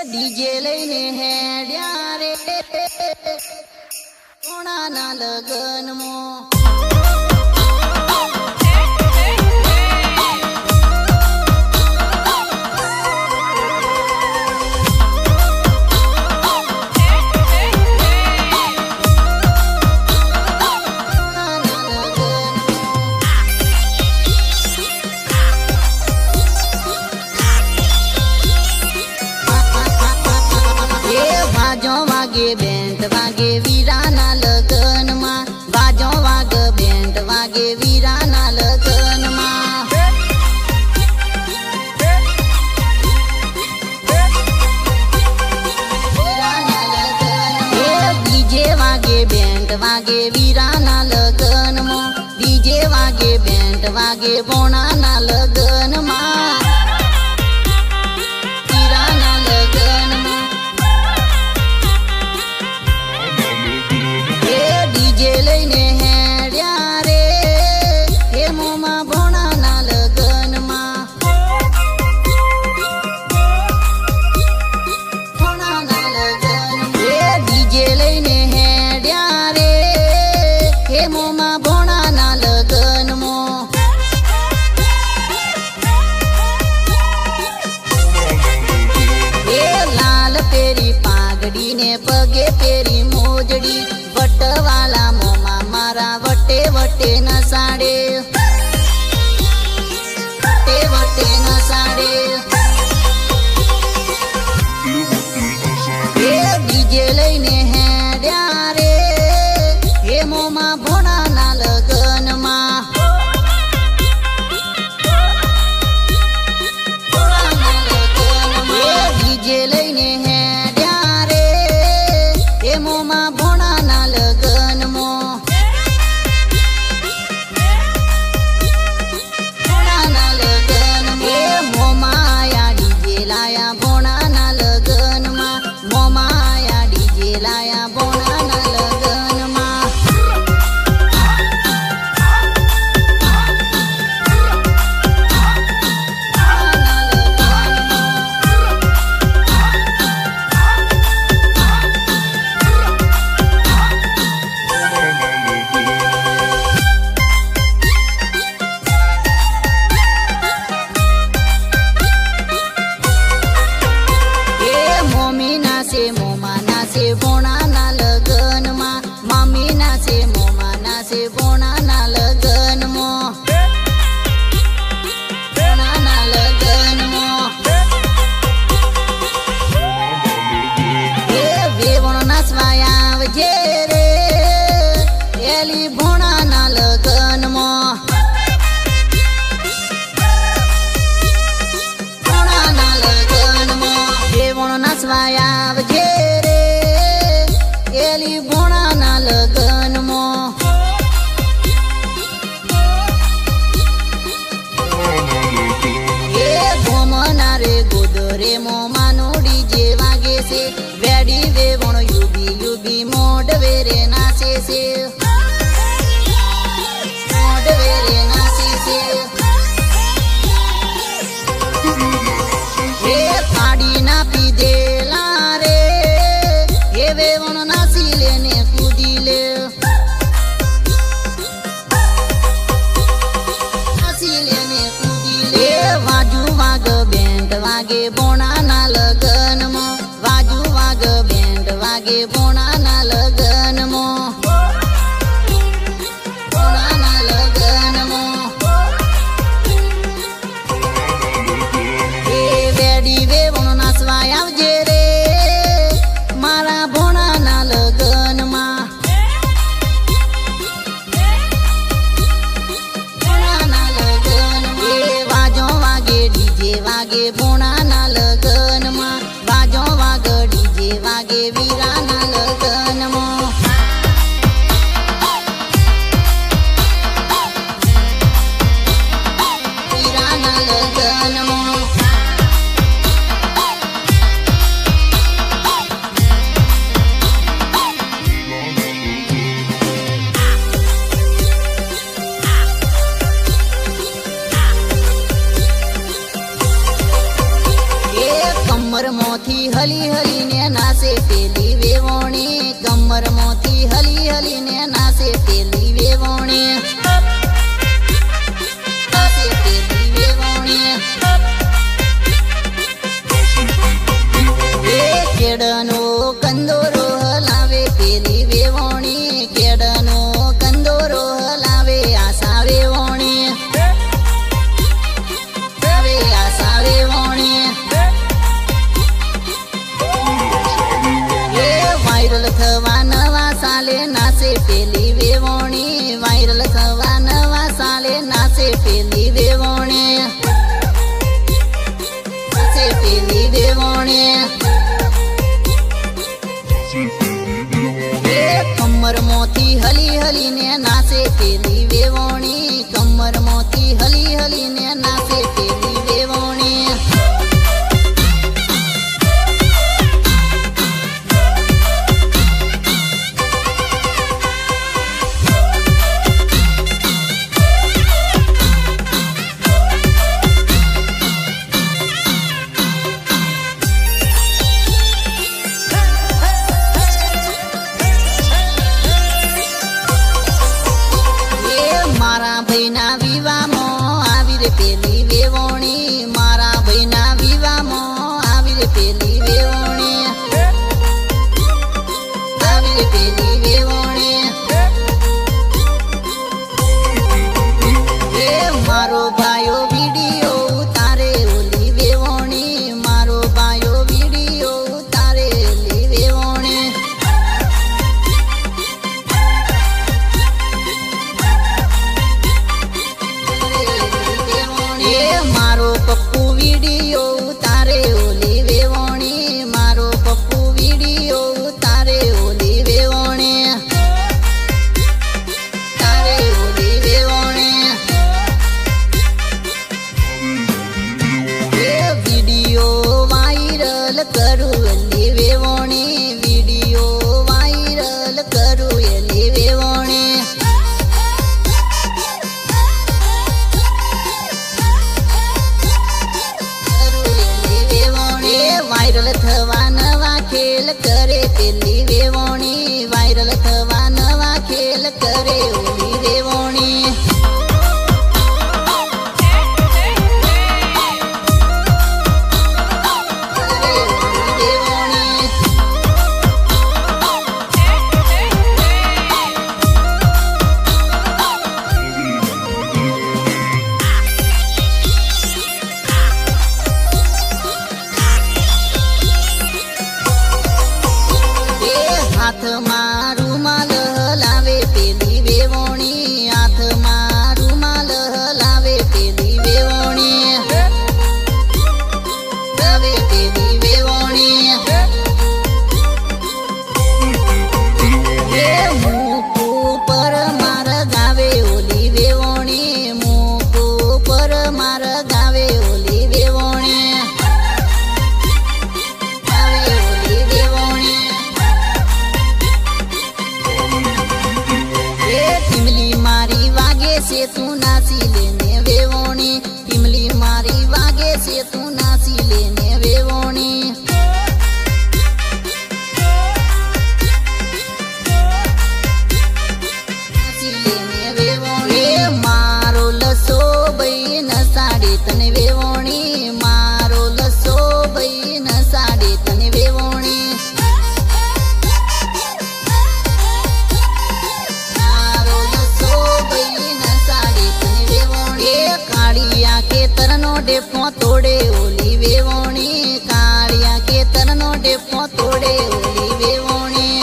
DJ લઈને હેડ્યા રે સોનાના લગનમાં બેન્ટ વાગે વીરાના લગનમાં બાજો વાગ બેન્ટ વાગે વીરાના લગનમાં ડીજે વાગે બેન્ટ વાગે વીરાના લગનમાં ડીજે વાગે બેન્ટ વાગે ભોણાના લગનમાં હલી હલીને નાસે પેલી વેવોણી, કમરમાંથી હલી હલીને નાસે પેલી વેવોણી, નાસે પેલી વેવોણી. એ કેળનો કંદોરો હલાવે પેલી વેવોણી, કેળનો કંદોરો હલાવે આશા વેવોણી, આવે આશા વેવોણી. એ વાયરલ થવા નવા સાલે નાસે પેલી વેવોણી, વાયરલ થવા નવા સાલે નાસે પેલી વેવોણી, નાસે પેલી વેવોણી. કમરમાંથી હલી હલીને નાસે પેલી વેવોણી, કમરમાંથી હલી હલીને નાસે પેલી વેવોણી. મારા ભાઈના વિવાહમાં આવી રે પેલી વેવોણી, મારા ભાઈના વિવાહમાં આવી રે પેલી વેવોણી, આવી રે પેલી વેવોણી. એ મારો ભાઈઓ વિડીયો ઉતારે ઓલી વેવોણી, મારો ભાઈઓ વિડીયો ઉતારે ઓલી વેવોણી. એ મારો પપ્પુ વિડીયો ઉતારે ઓલી વેવોણી, મારો પપ્પુ વિડીયો ઉતારે ઓલી વેવોણી, તારે ઓલી વેવોણી. એ વિડીયો વાયરલ કરું ઓલી વેવોણી, વિડીયો વાયરલ કરું ઓલી વેવોણી. વાયરલ થવા નવા ખેલ કરે પેલી વેવોણી, વાયરલ થવા નવા ખેલ કરે ઓલી વેવોણી. કરે ઓલી વેવોણી. હાથમાં રૂમાલ હલાવે પેલી વેવોણી, હાથમાં રૂમાલ હલાવે પેલી વેવોણી, હલાવે પેલી વેવોણી. એ મૂકુ પર માર ગાવે ઓલી વેવોણી, મૂકુ પર માર ગાવે ઓલી વેવોણી, ગાવે ઓલી વેવોણી. ટીમલી મારી વાગે છે તું નાસી લેને વેવોણી, ટીમલી મારી વાગે છે તું નાસી લેને વેવોણી. નાસી લેને વેવોણી. મારો લસો ભાઈ નસાડે તને વેવોણી, મારો લસો ભાઈ નસાડે તને વેવોણી. કાળિયા ખેતરનો ડેપો તોડે ઓલી વેવોણી, કાળિયા ખેતરનો ડેપો તોડે ઓલી વેવોણી.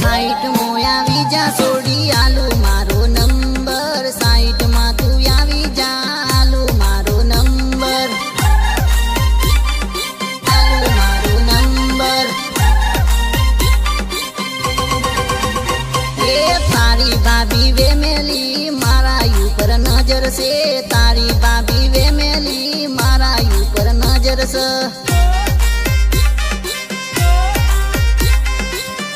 સાઈડ તારી ભાભી વેમેલી મારા ઉપર નજર છે તારી ભાભી વેમેલી મારા ઉપર નજર છે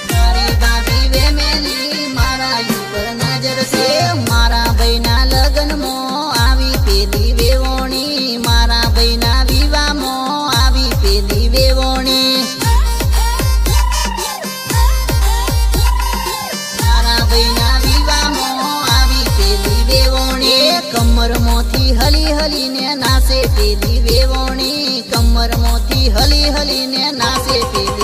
તારી ભાભી વેમેલી મારા ઉપર નજર છે મારા ભાઈના લગ્નમાં આવી પેલી વેવોણી મારા ભાઈના વિવાહમાં આવી પેલી વેવોણી કમરમાંથી હલી હલીને નાસે પેલી વેવોણી કમરમાંથી હલી હલીને નાસે પેલી